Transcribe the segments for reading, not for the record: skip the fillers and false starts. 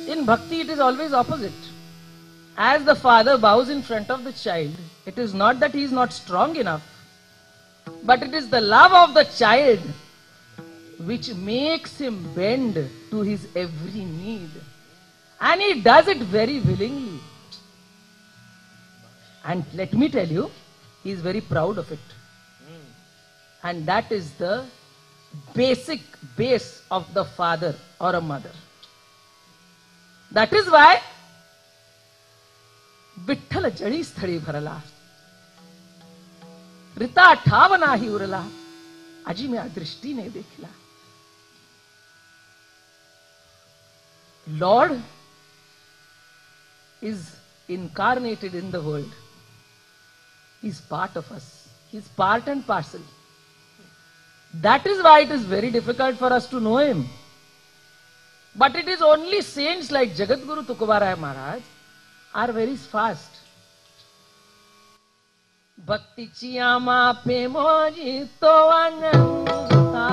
In bhakti, it is always opposite. As the father bows in front of the child, it is not that he is not strong enough, but it is the love of the child which makes him bend to his every need. And he does it very willingly. And let me tell you, he is very proud of it. And that is the basic base of the father or a mother. That is why Vitthal जड़ी स्थळी भरला, रिता ठाव नाही उरला, आजी मी दृष्टीने देखला. Lord is incarnated in the world. He is part of us. He is part and parcel. That is why it is very difficult for us to know him. But it is only saints like Jagadguru Tukabaraya Maharaj are very fast. Bhakti chiyama pe moji to ananta.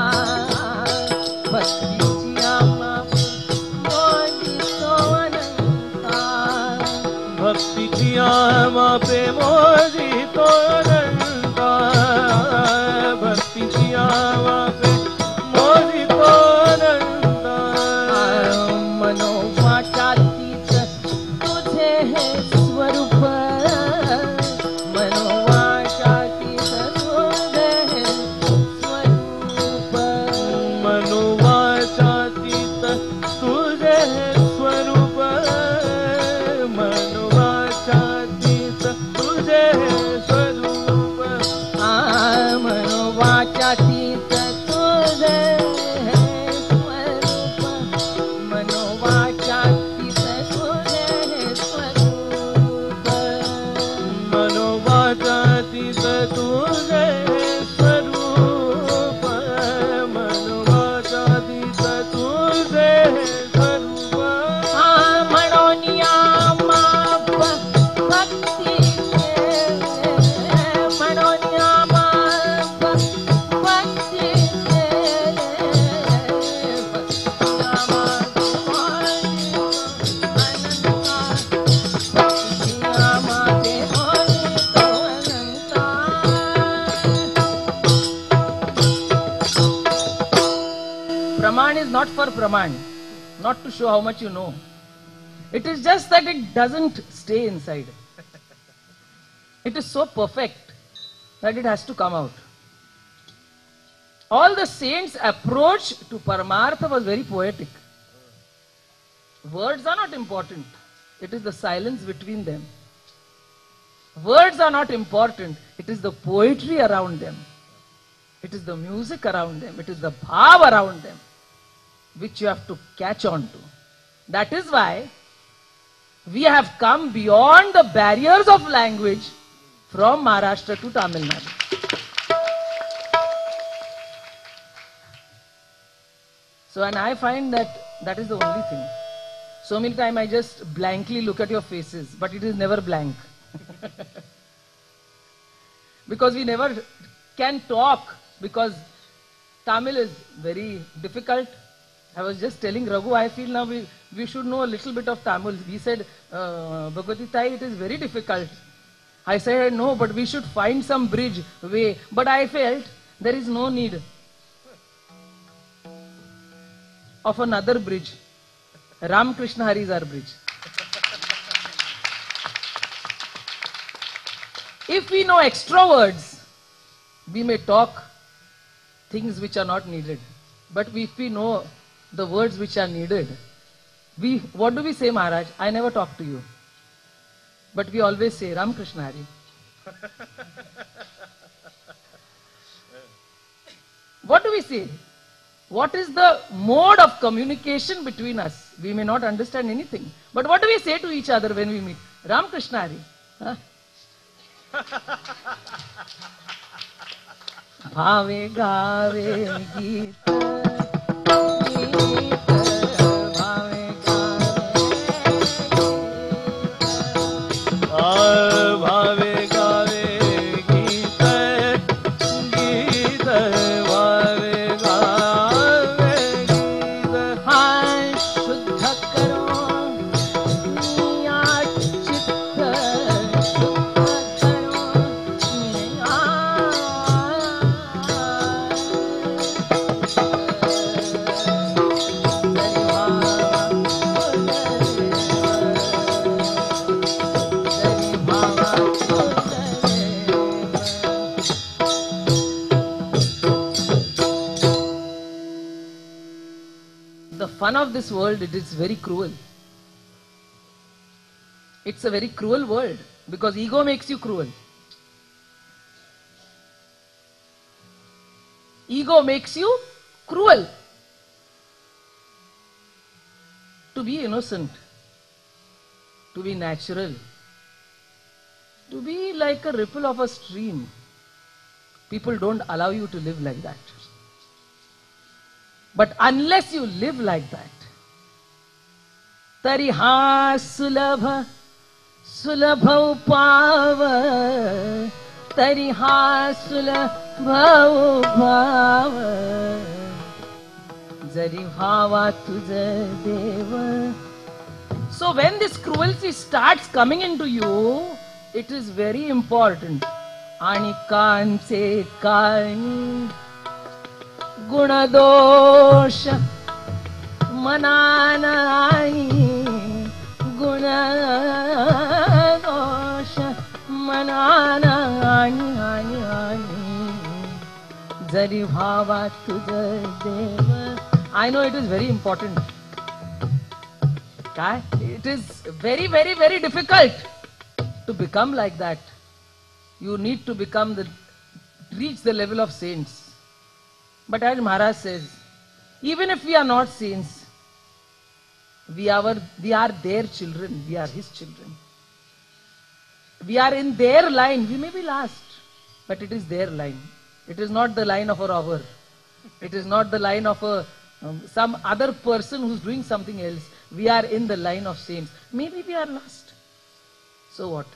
Bhakti chiyama pe moji to ananta. Bhakti chiyama pe moji to ananta. Bhakti chiyama pe moji to ananta. Mano vachatit tujhe hai swarup. Mano vachatit tujhe hai swarup. Mano vachatit tujhe hai swarup. Mano vachatit tujhe hai swarup. Mano vachatit tujhe hai swarup. Mano vachatit tujhe hai swarup. Mano vachatit tujhe hai swarup. Mano vachatit tujhe hai swarup. Mano niyama bhakti Mano niyama bhakti Praman is not for Praman, not to show how much you know. It is just that it doesn't stay inside. It is so perfect that it has to come out. All the saints' approach to Paramartha was very poetic. Words are not important. It is the silence between them. Words are not important. It is the poetry around them. It is the music around them. It is the bhav around them which you have to catch on to. That is why we have come beyond the barriers of language from Maharashtra to Tamil Nadu. So, and I find that is the only thing. So many times I just blankly look at your faces, but it is never blank. Because we never can talk, because Tamil is very difficult. I was just telling Raghu, I feel now we should know a little bit of Tamil. He said, Bhagavati Thai, it is very difficult. I said, no, but we should find some bridge way. But I felt there is no need of another bridge. Ram Krishna Hari is our bridge. If we know extra words, we may talk things which are not needed. But if we know the words which are needed, what do we say, Maharaj? I never talk to you. But we always say, Ram Krishna Hari. What do we say? What is the mode of communication between us? We may not understand anything. But what do we say to each other when we meet? Ram Krishna Hari. Huh? Bhave gave geeta. fun of this world, it is very cruel. It's a very cruel world because ego makes you cruel. Ego makes you cruel. To be innocent, to be natural, to be like a ripple of a stream, people don't allow you to live like that. But unless you live like that, tariha sulabha sulabha upava, tariha sulabha upava, jari bhava tuja deva. So when this cruelty starts coming into you, it is very important. Ani kanche kani gunadosha mananani, gunadosha mananani, jari bhava tuja deva. I know it is very important. It is very, very, very difficult to become like that. You need to reach the level of saints. But as Maharaj says, even if we are not saints, we are their children, we are his children. We are in their line. We may be last, but it is their line. It is not the line of a robber. It is not the line of some other person who's doing something else. We are in the line of saints. Maybe we are lost. So what?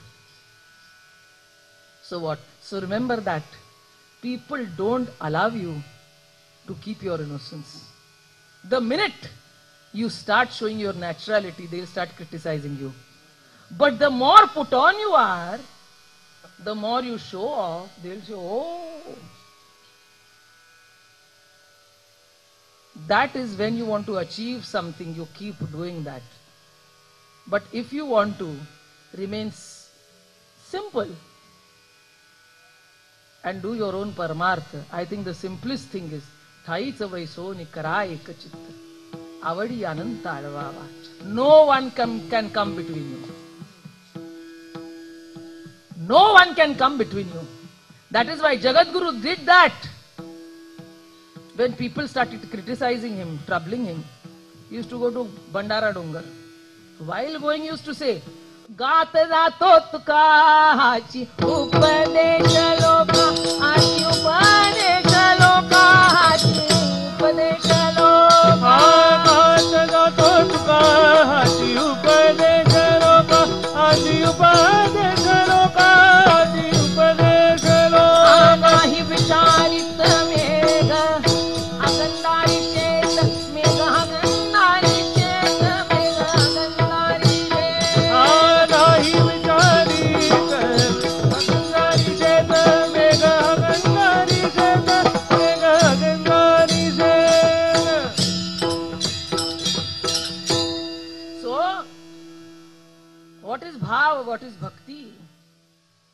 So what? So remember that people don't allow you to keep your innocence. The minute you start showing your naturality, they'll start criticizing you. But the more put on you are, the more you show off, they'll say, oh. That is when you want to achieve something, you keep doing that. But if you want to remain simple and do your own paramartha, I think the simplest thing is Thaicha vaiso nikara ekachitta avadi ananta alvava. No one can come between you. No one can come between you. That is why Jagadguru did that. When people started criticizing him, troubling him, he used to go to Bandara Dongar. While going, he used to say, Gata rato tuka hachi upadesha loka hachi upadesha loka hachi upadesha loka. Gata rato tuka hachi upadesha loka hachi upadesha loka hachi upadesha loka. Nahi vicharita mega agandari sheta mega agandari sheta mega agandari sheta. Nahi vicharita agandari sheta mega agandari sheta mega agandari sheta. So, what is bhav? What is bhakti?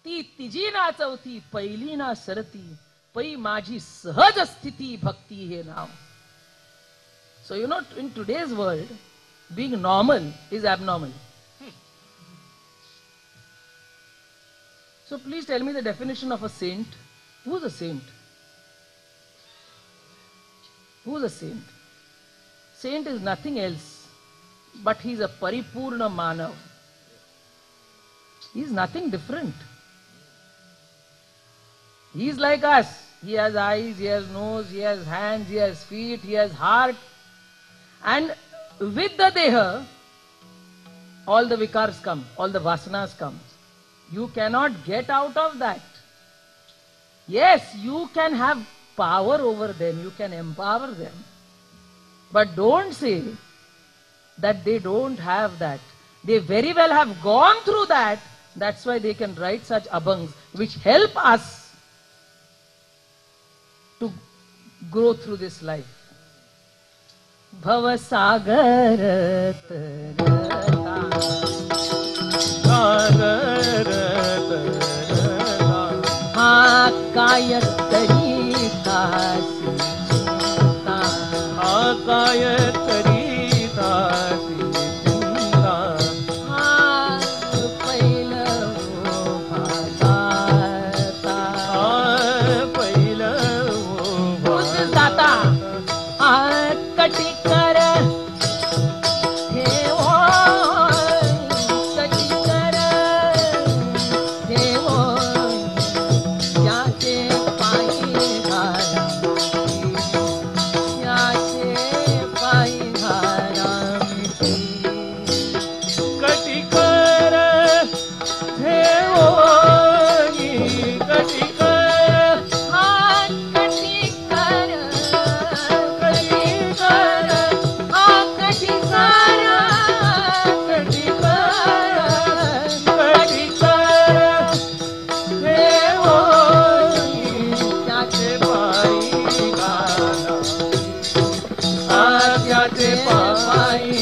ती तिजी ना चौथी पहिली ना सरती पै माझी सहज स्थिती भक्ती हे नाव. So you know, in today's world, being normal is abnormal. So please tell me the definition of a saint. Who is a saint? Who is a saint? Saint is nothing else, but he is a paripurna manav. He is nothing different. He is like us. He has eyes, he has nose, he has hands, he has feet, he has heart. And with the deha, all the vikars come, all the vasanas come. You cannot get out of that. Yes, you can have power over them, you can empower them. But don't say that they don't have that. They very well have gone through that. That's why they can write such abhangs which help us to grow through this life. Bhava sagar ha kayatari tasi ha kayatari पाचे पाई